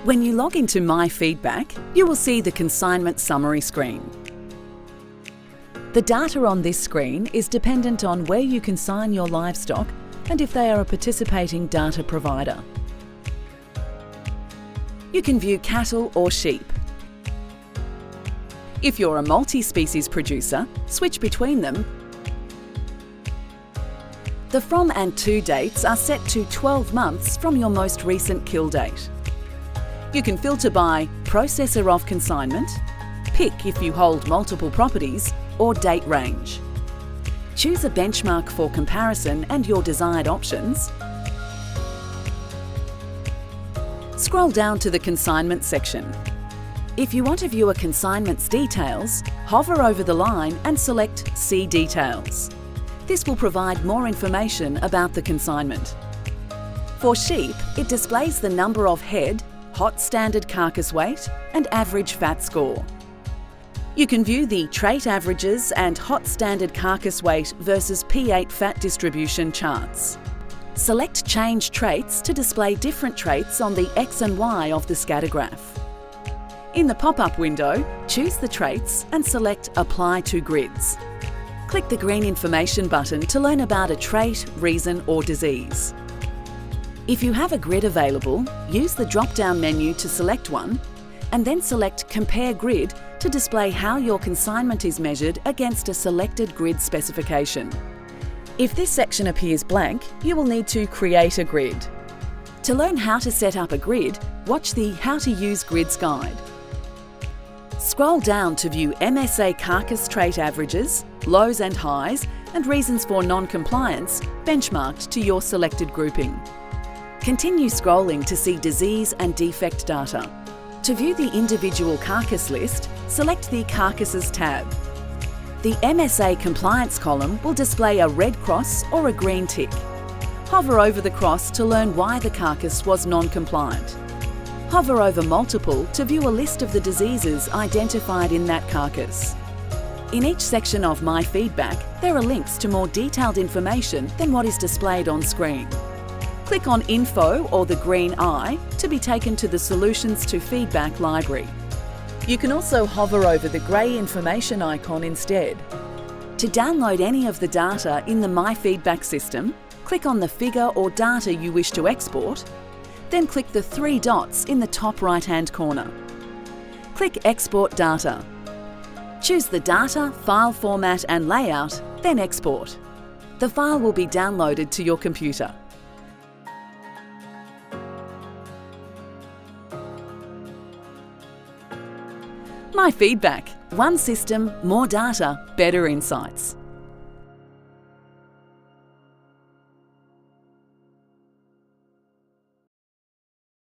When you log into myFeedback, you will see the consignment summary screen. The data on this screen is dependent on where you consign your livestock and if they are a participating data provider. You can view cattle or sheep. If you're a multi-species producer, switch between them. The from and to dates are set to 12 months from your most recent kill date. You can filter by processor of consignment, pick if you hold multiple properties, or date range. Choose a benchmark for comparison and your desired options. Scroll down to the consignment section. If you want to view a consignment's details, hover over the line and select See Details. This will provide more information about the consignment. For sheep, it displays the number of head, hot standard carcass weight and average fat score. You can view the trait averages and hot standard carcass weight versus P8 fat distribution charts. Select Change Traits to display different traits on the X and Y of the scatter graph. In the pop-up window, choose the traits and select Apply to Grids. Click the green information button to learn about a trait, reason or disease. If you have a grid available, use the drop-down menu to select one and then select Compare Grid to display how your consignment is measured against a selected grid specification. If this section appears blank, you will need to create a grid. To learn how to set up a grid, watch the How to Use Grids guide. Scroll down to view MSA carcass trait averages, lows and highs, and reasons for non-compliance benchmarked to your selected grouping. Continue scrolling to see disease and defect data. To view the individual carcass list, select the Carcasses tab. The MSA compliance column will display a red cross or a green tick. Hover over the cross to learn why the carcass was non-compliant. Hover over multiple to view a list of the diseases identified in that carcass. In each section of myFeedback, there are links to more detailed information than what is displayed on screen. Click on Info or the green eye to be taken to the Solutions to Feedback library. You can also hover over the grey information icon instead. To download any of the data in the myFeedback system, click on the figure or data you wish to export, then click the three dots in the top right-hand corner. Click Export Data. Choose the data, file format and layout, then export. The file will be downloaded to your computer. myFeedback. One system, more data, better insights.